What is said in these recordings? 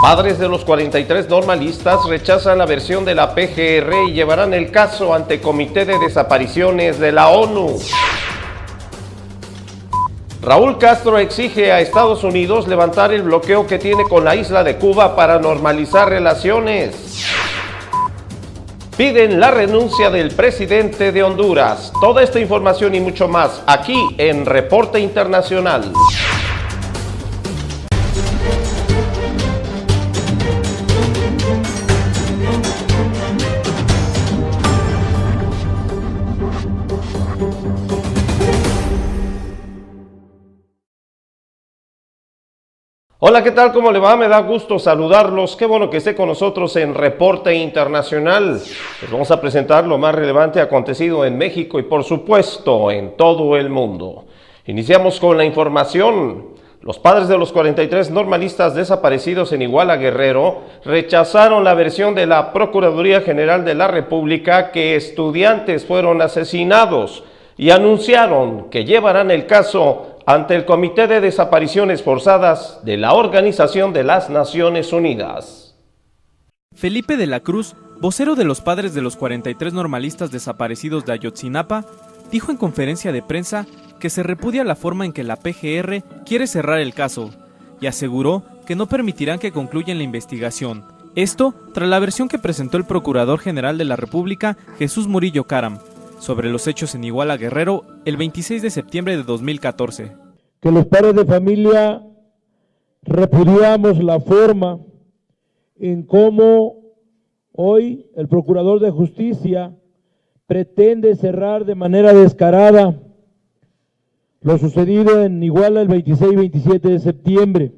Padres de los 43 normalistas rechazan la versión de la PGR y llevarán el caso ante Comité de Desapariciones de la ONU. Raúl Castro exige a Estados Unidos levantar el bloqueo que tiene con la isla de Cuba para normalizar relaciones. Piden la renuncia del presidente de Honduras. Toda esta información y mucho más aquí en Reporte Internacional. Hola, ¿qué tal? ¿Cómo le va? Me da gusto saludarlos. Qué bueno que esté con nosotros en Reporte Internacional. Les vamos a presentar lo más relevante acontecido en México y por supuesto en todo el mundo. Iniciamos con la información. Los padres de los 43 normalistas desaparecidos en Iguala, Guerrero, rechazaron la versión de la Procuraduría General de la República que estudiantes fueron asesinados y anunciaron que llevarán el caso ante el Comité de Desapariciones Forzadas de la Organización de las Naciones Unidas. Felipe de la Cruz, vocero de los padres de los 43 normalistas desaparecidos de Ayotzinapa, dijo en conferencia de prensa que se repudia la forma en que la PGR quiere cerrar el caso y aseguró que no permitirán que concluya la investigación. Esto tras la versión que presentó el Procurador General de la República, Jesús Murillo Caram, sobre los hechos en Iguala, Guerrero, el 26 de septiembre de 2014. Que los padres de familia repudiamos la forma en cómo hoy el Procurador de Justicia pretende cerrar de manera descarada lo sucedido en Iguala el 26 y 27 de septiembre.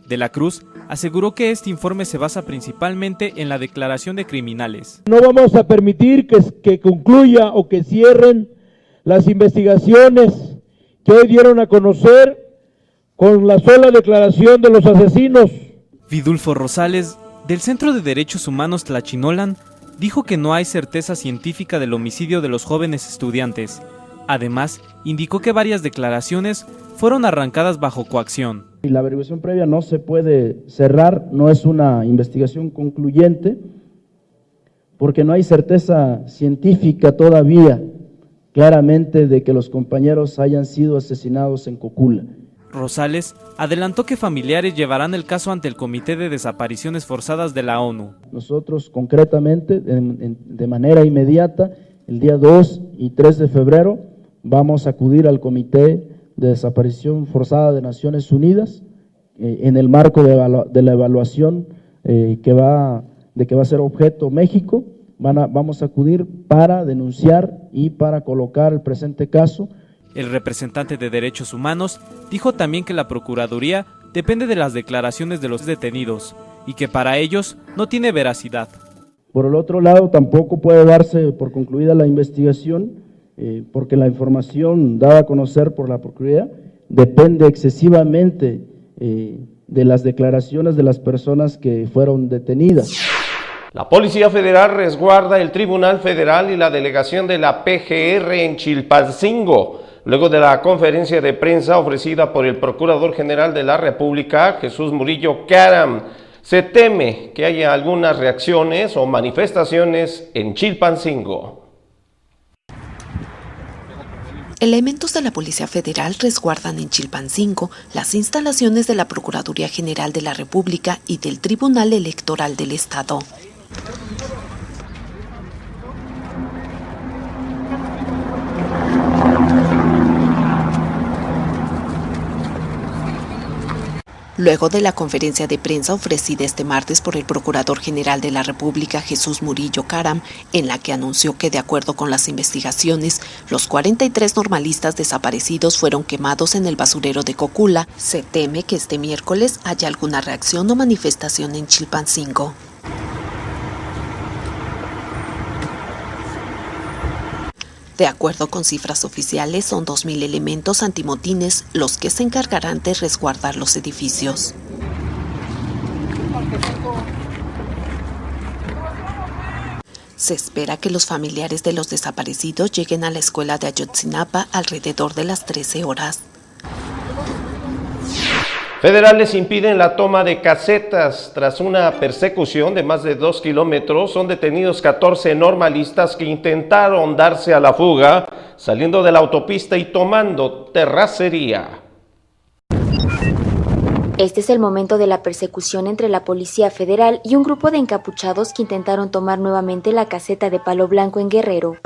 De la Cruz aseguró que este informe se basa principalmente en la declaración de criminales. No vamos a permitir que concluya o que cierren las investigaciones que hoy dieron a conocer con la sola declaración de los asesinos. Vidulfo Rosales, del Centro de Derechos Humanos Tlachinolan, dijo que no hay certeza científica del homicidio de los jóvenes estudiantes. Además, indicó que varias declaraciones fueron arrancadas bajo coacción. La averiguación previa no se puede cerrar, no es una investigación concluyente, porque no hay certeza científica todavía, claramente, de que los compañeros hayan sido asesinados en Cocula. Rosales adelantó que familiares llevarán el caso ante el Comité de Desapariciones Forzadas de la ONU. Nosotros concretamente, de manera inmediata, el día 2 y 3 de febrero, vamos a acudir al Comité de Desaparición Forzada de Naciones Unidas, en el marco de la evaluación que va a ser objeto México. Vamos a acudir para denunciar y para colocar el presente caso. El representante de Derechos Humanos dijo también que la Procuraduría depende de las declaraciones de los detenidos y que para ellos no tiene veracidad. Por el otro lado, tampoco puede darse por concluida la investigación, porque la información dada a conocer por la Procuraduría depende excesivamente de las declaraciones de las personas que fueron detenidas. La Policía Federal resguarda el Tribunal Federal y la delegación de la PGR en Chilpancingo, luego de la conferencia de prensa ofrecida por el Procurador General de la República, Jesús Murillo Caram. Se teme que haya algunas reacciones o manifestaciones en Chilpancingo. Elementos de la Policía Federal resguardan en Chilpancingo las instalaciones de la Procuraduría General de la República y del Tribunal Electoral del Estado. Luego de la conferencia de prensa ofrecida este martes por el Procurador General de la República, Jesús Murillo Caram, en la que anunció que de acuerdo con las investigaciones, los 43 normalistas desaparecidos fueron quemados en el basurero de Cocula, se teme que este miércoles haya alguna reacción o manifestación en Chilpancingo. De acuerdo con cifras oficiales, son 2.000 elementos antimotines los que se encargarán de resguardar los edificios. Se espera que los familiares de los desaparecidos lleguen a la escuela de Ayotzinapa alrededor de las 13 horas. Federales impiden la toma de casetas. Tras una persecución de más de 2 kilómetros, son detenidos 14 normalistas que intentaron darse a la fuga, saliendo de la autopista y tomando terracería. Este es el momento de la persecución entre la Policía Federal y un grupo de encapuchados que intentaron tomar nuevamente la caseta de Palo Blanco en Guerrero.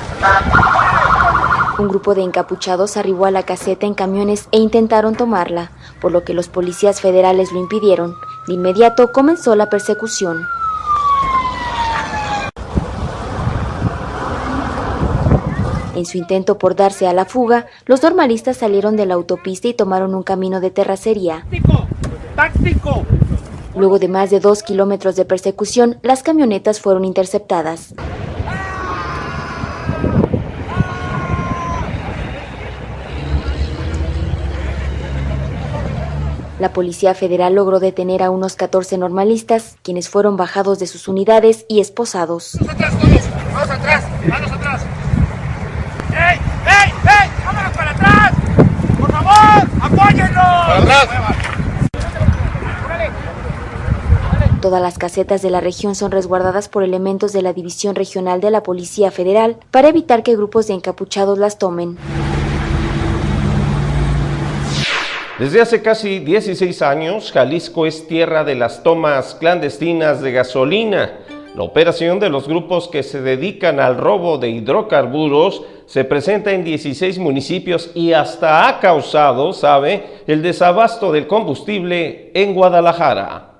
Un grupo de encapuchados arribó a la caseta en camiones e intentaron tomarla, por lo que los policías federales lo impidieron. De inmediato comenzó la persecución. En su intento por darse a la fuga, los normalistas salieron de la autopista y tomaron un camino de terracería. ¡Táctico! Luego de más de 2 kilómetros de persecución, las camionetas fueron interceptadas. La Policía Federal logró detener a unos 14 normalistas, quienes fueron bajados de sus unidades y esposados. ¡Manos atrás todos! ¡Manos atrás! ¡Manos atrás! ¡Ey! ¡Ey! ¡Ey! ¡Vámonos para atrás! ¡Por favor! ¡Apóyennos! ¡Para atrás! Todas las casetas de la región son resguardadas por elementos de la División Regional de la Policía Federal para evitar que grupos de encapuchados las tomen. Desde hace casi 16 años, Jalisco es tierra de las tomas clandestinas de gasolina. La operación de los grupos que se dedican al robo de hidrocarburos se presenta en 16 municipios y hasta ha causado, el desabasto del combustible en Guadalajara.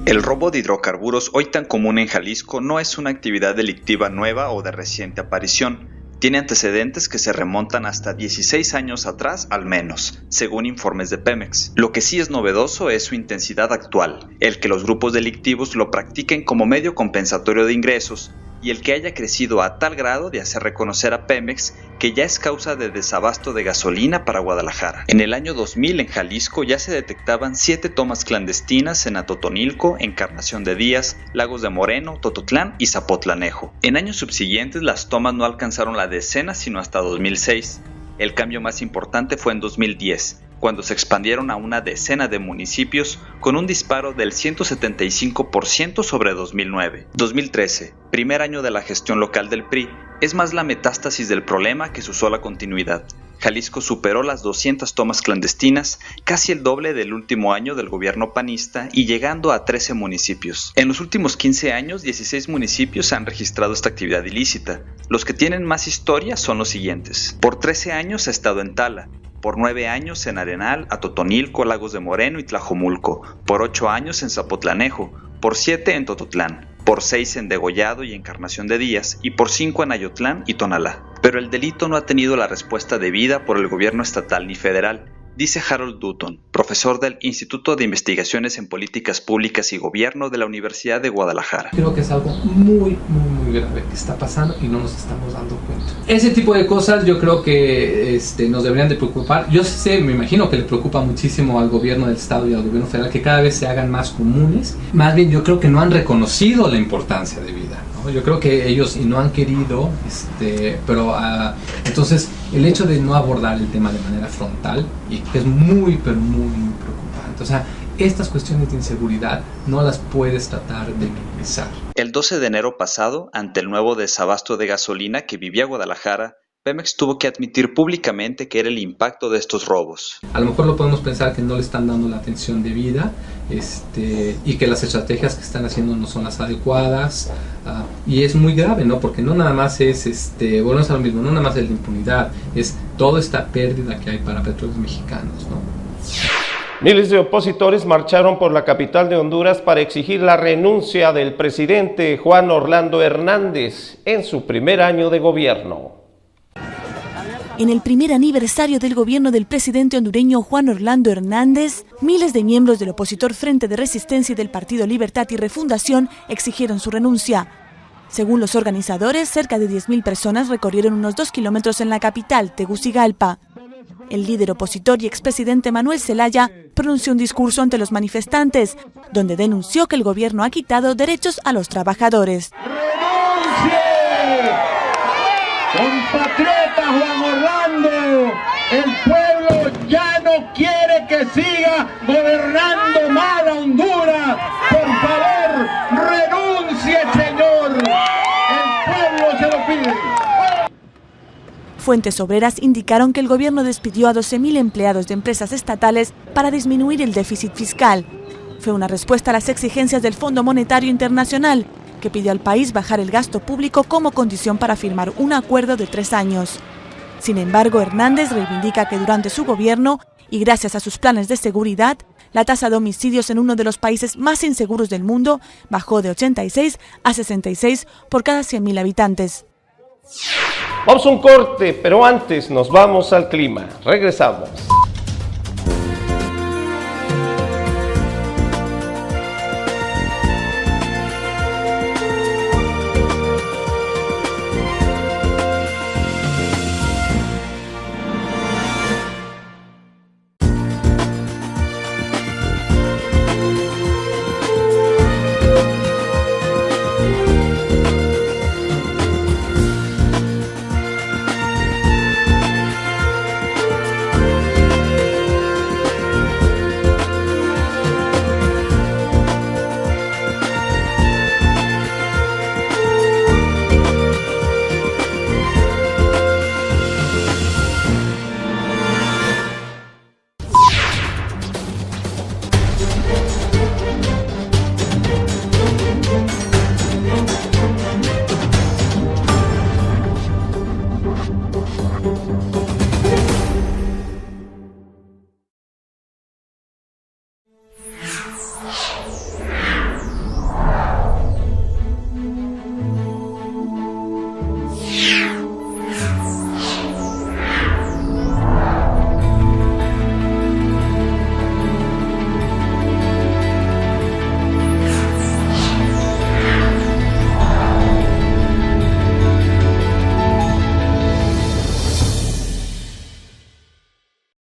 El robo de hidrocarburos, hoy tan común en Jalisco, no es una actividad delictiva nueva o de reciente aparición. Tiene antecedentes que se remontan hasta 16 años atrás al menos, según informes de Pemex. Lo que sí es novedoso es su intensidad actual, el que los grupos delictivos lo practiquen como medio compensatorio de ingresos y el que haya crecido a tal grado de hacer reconocer a Pemex que ya es causa de desabasto de gasolina para Guadalajara. En el año 2000 en Jalisco ya se detectaban 7 tomas clandestinas en Atotonilco, Encarnación de Díaz, Lagos de Moreno, Tototlán y Zapotlanejo. En años subsiguientes las tomas no alcanzaron la decena sino hasta 2006. El cambio más importante fue en 2010, cuando se expandieron a una decena de municipios con un disparo del 175% sobre 2009. 2013, primer año de la gestión local del PRI, es más la metástasis del problema que su sola continuidad. Jalisco superó las 200 tomas clandestinas, casi el doble del último año del gobierno panista y llegando a 13 municipios. En los últimos 15 años, 16 municipios han registrado esta actividad ilícita. Los que tienen más historia son los siguientes. Por 13 años ha estado en Tala. Por 9 años en Arenal, Atotonilco, Lagos de Moreno y Tlajomulco. Por 8 años en Zapotlanejo. Por 7 en Tototlán. Por 6 en Degollado y Encarnación de Díaz. Y por 5 en Ayotlán y Tonalá. Pero el delito no ha tenido la respuesta debida por el gobierno estatal ni federal, dice Harold Dutton, profesor del Instituto de Investigaciones en Políticas Públicas y Gobierno de la Universidad de Guadalajara. Creo que es algo muy grave que está pasando y no nos estamos dando cuenta. Ese tipo de cosas yo creo que nos deberían de preocupar. Yo sé, me imagino que le preocupa muchísimo al gobierno del estado y al gobierno federal que cada vez se hagan más comunes. Más bien yo creo que no han reconocido la importancia de vida. Yo creo que ellos no han querido, pero entonces el hecho de no abordar el tema de manera frontal y que es muy preocupante. O sea, estas cuestiones de inseguridad no las puedes tratar de minimizar. El 12 de enero pasado, ante el nuevo desabasto de gasolina que vivía Guadalajara, Pemex tuvo que admitir públicamente que era el impacto de estos robos. A lo mejor lo podemos pensar que no le están dando la atención debida y que las estrategias que están haciendo no son las adecuadas y es muy grave, ¿no? Porque no nada más es, volvemos a lo mismo, no nada más es la impunidad, es toda esta pérdida que hay para petróleos mexicanos, ¿no? Miles de opositores marcharon por la capital de Honduras para exigir la renuncia del presidente Juan Orlando Hernández en su primer año de gobierno. En el primer aniversario del gobierno del presidente hondureño Juan Orlando Hernández, miles de miembros del opositor Frente de Resistencia y del Partido Libertad y Refundación exigieron su renuncia. Según los organizadores, cerca de 10.000 personas recorrieron unos 2 kilómetros en la capital, Tegucigalpa. El líder opositor y expresidente Manuel Zelaya pronunció un discurso ante los manifestantes, donde denunció que el gobierno ha quitado derechos a los trabajadores. ¡Renuncie! Compatriota Juan Orlando, el pueblo ya no quiere que siga está gobernando mal a Honduras. Por favor, renuncie, señor. El pueblo se lo pide. Fuentes obreras indicaron que el gobierno despidió a 12.000 empleados de empresas estatales para disminuir el déficit fiscal. Fue una respuesta a las exigencias del Fondo Monetario Internacional, que pidió al país bajar el gasto público como condición para firmar un acuerdo de 3 años. Sin embargo, Hernández reivindica que durante su gobierno, y gracias a sus planes de seguridad, la tasa de homicidios en uno de los países más inseguros del mundo bajó de 86 a 66 por cada 100.000 habitantes. Vamos a un corte, pero antes nos vamos al clima. Regresamos.